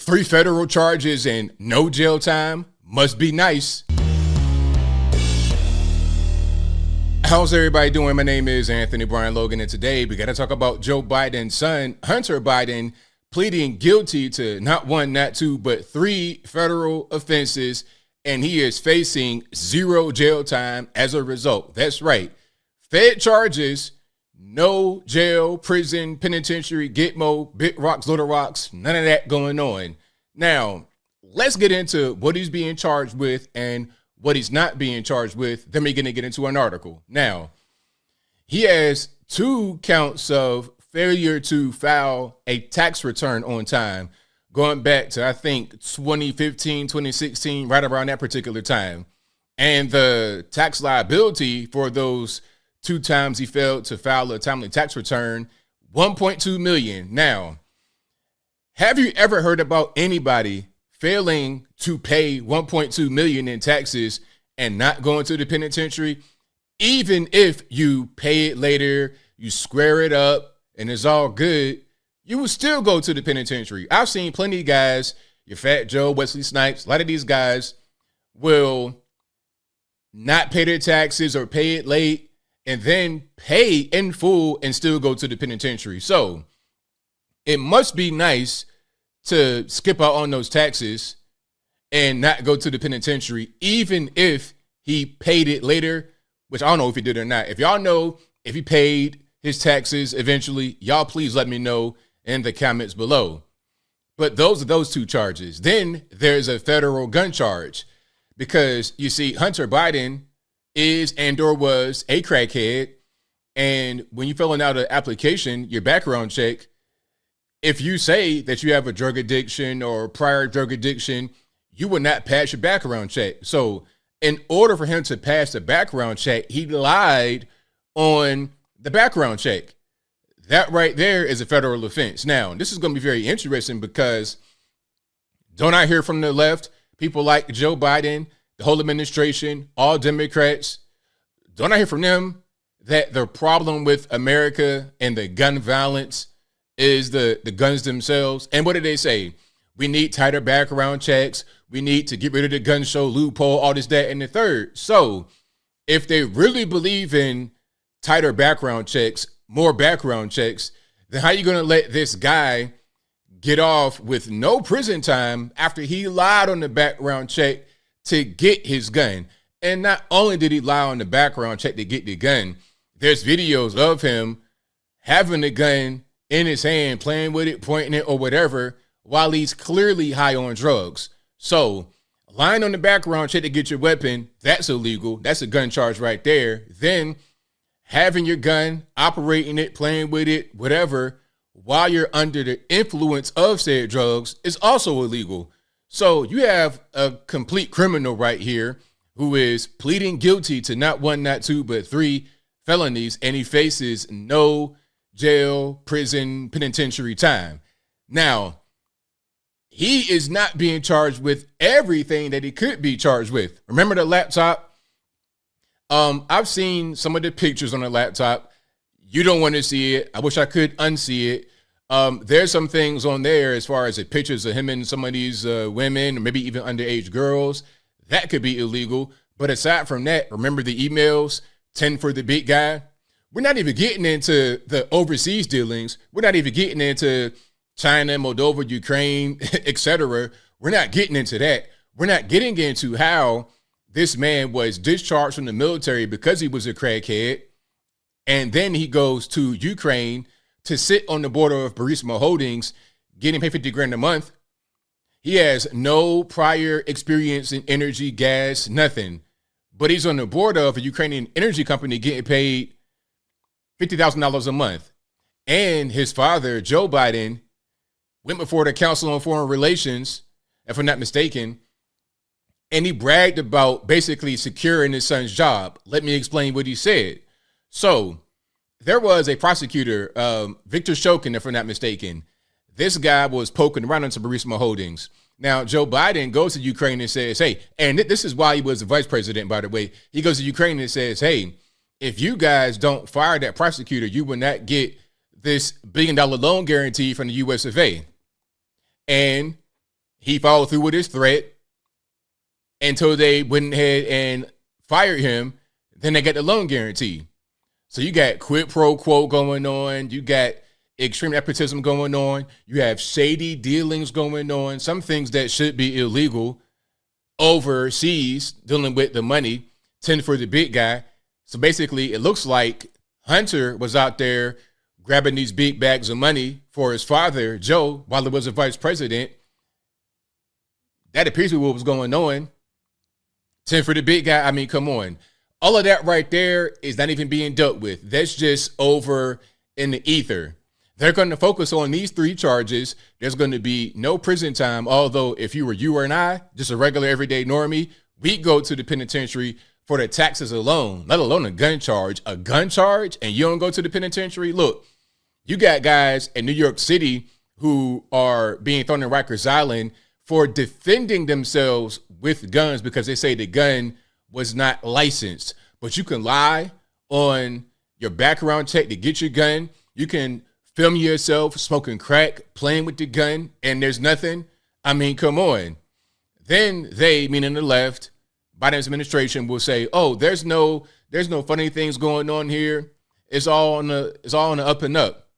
3 federal charges and no jail time must be nice. How's everybody doing? My name is Anthony Brian Logan, and today we got to talk about Joe Biden's son, Hunter Biden, pleading guilty to not 1, not 2, but 3 federal offenses, and he is facing 0 jail time as a result. That's right. Fed charges, no jail, prison, penitentiary, Gitmo, big rocks, little rocks, none of that going on. Now, let's get into what he's being charged with and what he's not being charged with. Then we're going to get into an article. Now, he has 2 counts of failure to file a tax return on time, going back to, I think, 2015, 2016, right around that particular time. And the tax liability for those 2 times he failed to file a timely tax return, $1.2 million. Now, have you ever heard about anybody failing to pay $1.2 million in taxes and not going to the penitentiary? Even if you pay it later, you square it up, and it's all good, you will still go to the penitentiary. I've seen plenty of guys, your Fat Joe, Wesley Snipes, a lot of these guys will not pay their taxes or pay it late and then pay in full and still go to the penitentiary. So it must be nice to skip out on those taxes and not go to the penitentiary, even if he paid it later, which I don't know if he did or not. If y'all know if he paid his taxes eventually, y'all please let me know in the comments below. But those are those 2 charges. Then there's a federal gun charge because, you see, Hunter Biden is and or was a crackhead. And when you're filling out an application, your background check, if you say that you have a drug addiction or prior drug addiction, you will not pass your background check. So in order for him to pass the background check, he lied on the background check. That right there is a federal offense. Now, this is going to be very interesting because don't I hear from the left, people like Joe Biden, the whole administration, all Democrats, don't I hear from them that the problem with America and the gun violence is the guns themselves? And what do they say? We need tighter background checks. We need to get rid of the gun show loophole, all this, that, and the third. So if they really believe in tighter background checks, more background checks, then how are you going to let this guy get off with no prison time after he lied on the background check to get his gun? And not only did he lie on the background check to get the gun, there's videos of him having the gun in his hand, playing with it, pointing it or whatever, while he's clearly high on drugs. So lying on the background check to get your weapon, that's illegal. That's a gun charge right there. Then having your gun, operating it, playing with it, whatever, while you're under the influence of said drugs is also illegal. So you have a complete criminal right here who is pleading guilty to not 1, not 2, but 3 felonies, and he faces no jail, prison, penitentiary time. Now, he is not being charged with everything that he could be charged with. Remember the laptop? I've seen some of the pictures on the laptop. You don't want to see it. I wish I could unsee it. There's some things on there as far as the pictures of him and some of these women, or maybe even underage girls. That could be illegal. But aside from that, remember the emails, 10 for the big guy? We're not even getting into the overseas dealings. We're not even getting into China, Moldova, Ukraine, etc. We're not getting into that. We're not getting into how this man was discharged from the military because he was a crackhead. And then he goes to Ukraine to sit on the border of Burisma Holdings, getting paid $50,000 a month. He has no prior experience in energy, gas, nothing. But he's on the board of a Ukrainian energy company getting paid $50,000 a month. And his father, Joe Biden, went before the Council on Foreign Relations, if I'm not mistaken, and he bragged about basically securing his son's job. Let me explain what he said. So there was a prosecutor, Victor Shokin, if I'm not mistaken. This guy was poking around into Burisma Holdings. Now, Joe Biden goes to Ukraine and says, hey, and this is why he was the vice president, by the way. He goes to Ukraine and says, hey, if you guys don't fire that prosecutor, you will not get this $1 billion loan guarantee from the US of A. And He followed through with his threat until they went ahead and fired him. Then they got the loan guarantee. So you got quid pro quo going on. You got extreme nepotism going on. You have shady dealings going on. Some things that should be illegal overseas, dealing with the money, tend for the big guy. So basically, it looks like Hunter was out there grabbing these big bags of money for his father, Joe, while he was a vice president. That appears to be what was going on. 10 for the big guy. I mean, come on. All of that right there is not even being dealt with. That's just over in the ether. They're going to focus on these 3 charges. There's going to be no prison time. Although if you were you or I, just a regular everyday normie, we'd go to the penitentiary for the taxes alone, let alone a gun charge. A gun charge and you don't go to the penitentiary? Look, you got guys in New York City who are being thrown in Rikers Island for defending themselves with guns because they say the gun was not licensed. But you can lie on your background check to get your gun. You can film yourself smoking crack, playing with the gun, and there's nothing. I mean, come on. Then they, meaning the left, Biden's administration, will say, "Oh, there's no funny things going on here. It's all on the up and up."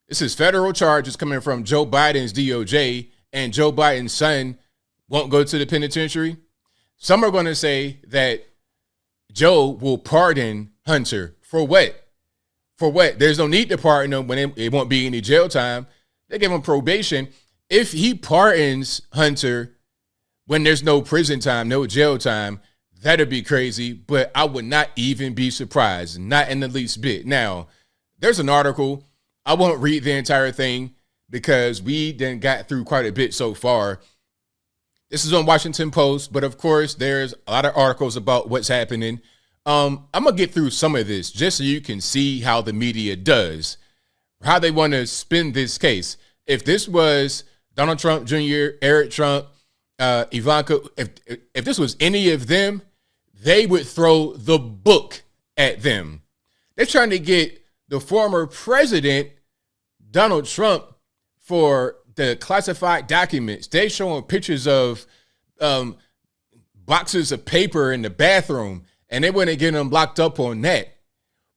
This is federal charges coming from Joe Biden's DOJ, and Joe Biden's son won't go to the penitentiary. Some are going to say that Joe will pardon Hunter for what? For what? There's no need to pardon him when it won't be any jail time. They give him probation. If he pardons Hunter when there's no prison time, no jail time, that'd be crazy. But I would not even be surprised, not in the least bit. Now, there's an article. I won't read the entire thing because we then got through quite a bit so far. This is on Washington Post, but of course, there's a lot of articles about what's happening. I'm going to get through some of this just so you can see how the media does, how they want to spin this case. If this was Donald Trump Jr., Eric Trump, Ivanka, if this was any of them, they would throw the book at them. They're trying to get the former president, Donald Trump, for the classified documents. They showing pictures of boxes of paper in the bathroom, and they wouldn't get them locked up on that.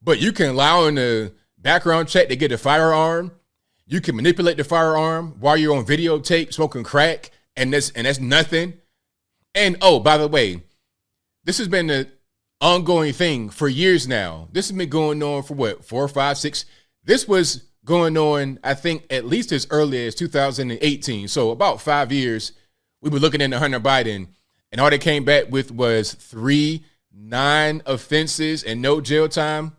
But you can allow in the background check to get a firearm. You can manipulate the firearm while you're on videotape smoking crack, and that's nothing. And oh, by the way, this has been an ongoing thing for years now. This has been going on for what, 4, 5, 6? This was going on, I think, at least as early as 2018. So about 5 years, we were looking into Hunter Biden, and all they came back with was 3 non-offenses and no jail time.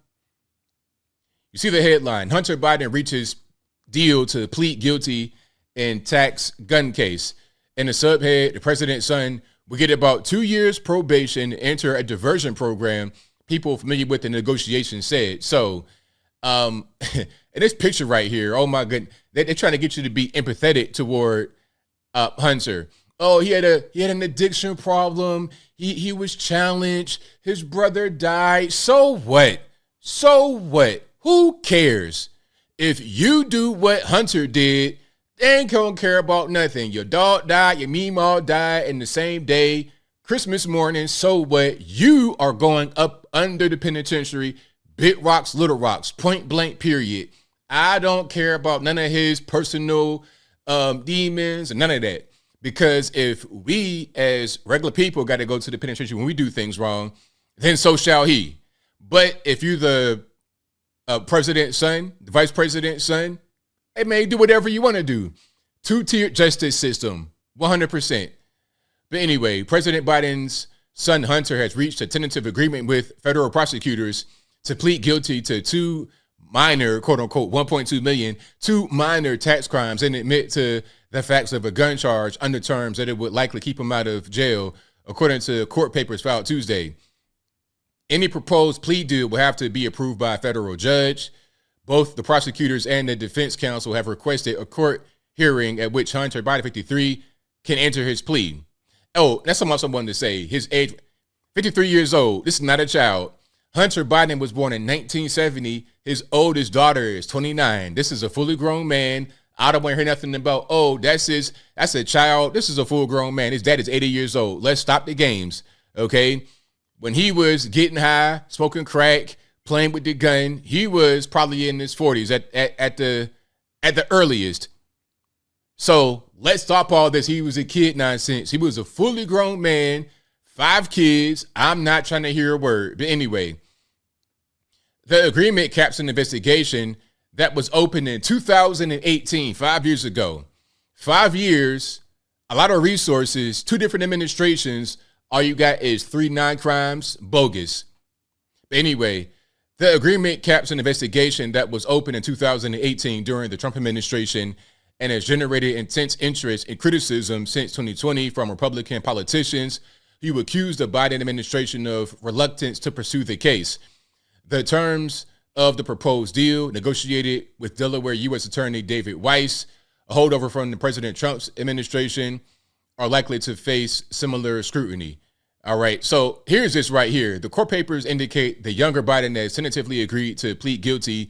You see the headline: Hunter Biden reaches deal to plead guilty in tax gun case. In the subhead, the president's son will get about 2 years probation to enter a diversion program. People familiar with the negotiation said. So, in this picture right here, oh my goodness, they're trying to get you to be empathetic toward Hunter. Oh, he had an addiction problem. He was challenged. His brother died. So what? So what? Who cares? If you do what Hunter did, they ain't gonna care about nothing. Your dog died, your meemaw died in the same day, Christmas morning. So what? You are going up under the penitentiary, big rocks, little rocks, point blank, period. I don't care about none of his personal demons and none of that. Because if we as regular people got to go to the penitentiary when we do things wrong, then so shall he. But if you're the president's son, the vice president's son, hey man, do whatever you want to do. 2-tiered justice system, 100%. But anyway, President Biden's son Hunter has reached a tentative agreement with federal prosecutors to plead guilty to 2 minor, quote unquote, 1.2 million, 2 minor tax crimes and admit to the facts of a gun charge under terms that it would likely keep him out of jail, according to court papers filed Tuesday. Any proposed plea deal will have to be approved by a federal judge. Both the prosecutors and the defense counsel have requested a court hearing at which Hunter Biden, 53, can enter his plea. Oh, that's something else I wanted to say. His age, 53 years old. This is not a child. Hunter Biden was born in 1970. His oldest daughter is 29. This is a fully grown man. I don't want to hear nothing about, oh, that's a child. This is a full grown man. His dad is 80 years old. Let's stop the games. Okay. When he was getting high, smoking crack, playing with the gun, he was probably in his 40s at the earliest. So let's stop all this. He was a kid nonsense. He was a fully grown man, 5 kids. I'm not trying to hear a word. But anyway, the agreement caps an investigation that was opened in 2018, 5 years ago. 5 years, a lot of resources, 2 different administrations. All you got is 3 non-crimes, bogus. But anyway, the agreement caps an investigation that was opened in 2018 during the Trump administration and has generated intense interest and criticism since 2020 from Republican politicians who accused the Biden administration of reluctance to pursue the case. The terms of the proposed deal, negotiated with Delaware U.S. Attorney David Weiss, a holdover from the President Trump's administration, are likely to face similar scrutiny. All right, so here's this right here. The court papers indicate the younger Biden has tentatively agreed to plead guilty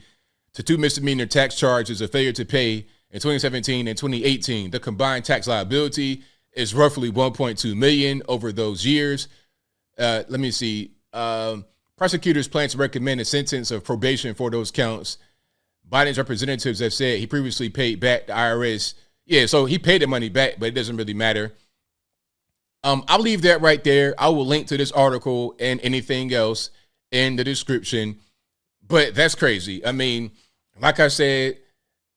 to 2 misdemeanor tax charges of failure to pay in 2017 and 2018. The combined tax liability is roughly $1.2 million over those years. Let me see. Prosecutors plan to recommend a sentence of probation for those counts. Biden's representatives have said he previously paid back the IRS. Yeah, so he paid the money back, but it doesn't really matter. I'll leave that right there. I will link to this article and anything else in the description. But that's crazy. I mean, like I said,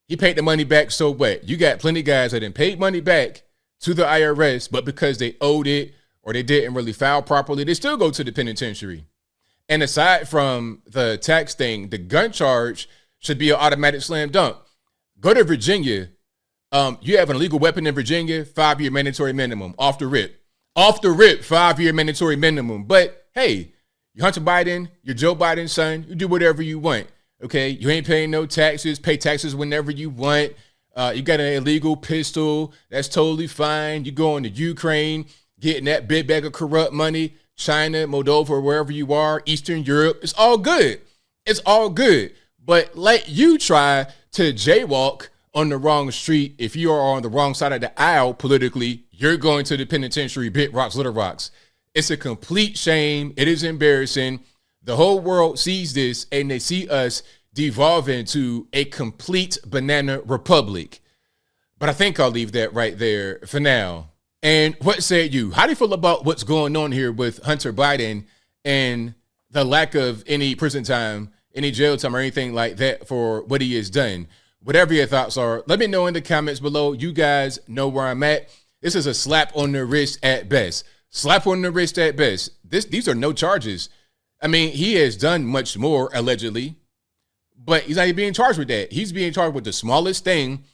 he paid the money back, so what? You got plenty of guys that didn't pay money back to the IRS, but because they owed it or they didn't really file properly, they still go to the penitentiary. And aside from the tax thing, the gun charge should be an automatic slam dunk. Go to Virginia. You have an illegal weapon in Virginia, 5-year mandatory minimum, off the rip. Off the rip, 5-year mandatory minimum. But hey, you're Hunter Biden, you're Joe Biden's son, you do whatever you want. Okay, you ain't paying no taxes, pay taxes whenever you want. You got an illegal pistol, that's totally fine. You go into Ukraine, getting that big bag of corrupt money, China, Moldova, wherever you are, Eastern Europe, it's all good. It's all good. But let you try to jaywalk on the wrong street. If you are on the wrong side of the aisle politically, you're going to the penitentiary, big rocks, little rocks. It's a complete shame. It is embarrassing. The whole world sees this and they see us devolve into a complete banana republic. But I think I'll leave that right there for now. And what say you? How do you feel about what's going on here with Hunter Biden and the lack of any prison time, any jail time or anything like that for what he has done? Whatever your thoughts are, let me know in the comments below. You guys know where I'm at. This is a slap on the wrist at best. Slap on the wrist at best. These are no charges. I mean, he has done much more, allegedly, but he's not even being charged with that. He's being charged with the smallest thing,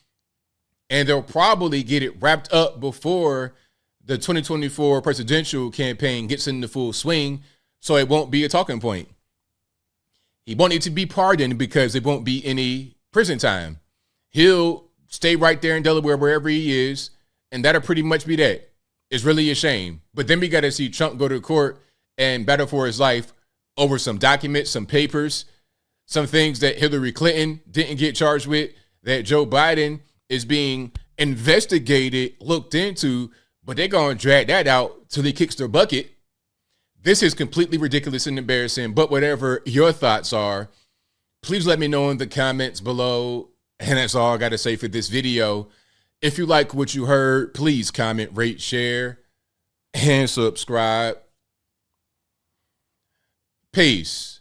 and they'll probably get it wrapped up before the 2024 presidential campaign gets into full swing, so it won't be a talking point. He won't need to be pardoned because there won't be any prison time. He'll stay right there in Delaware, wherever he is, and that'll pretty much be that. It's really a shame. But then we got to see Trump go to court and battle for his life over some documents, some papers, some things that Hillary Clinton didn't get charged with, that Joe Biden is being investigated, looked into, but they're going to drag that out till he kicks their bucket. This is completely ridiculous and embarrassing, but whatever your thoughts are, please let me know in the comments below. And that's all I got to say for this video. If you like what you heard, please comment, rate, share, and subscribe. Peace.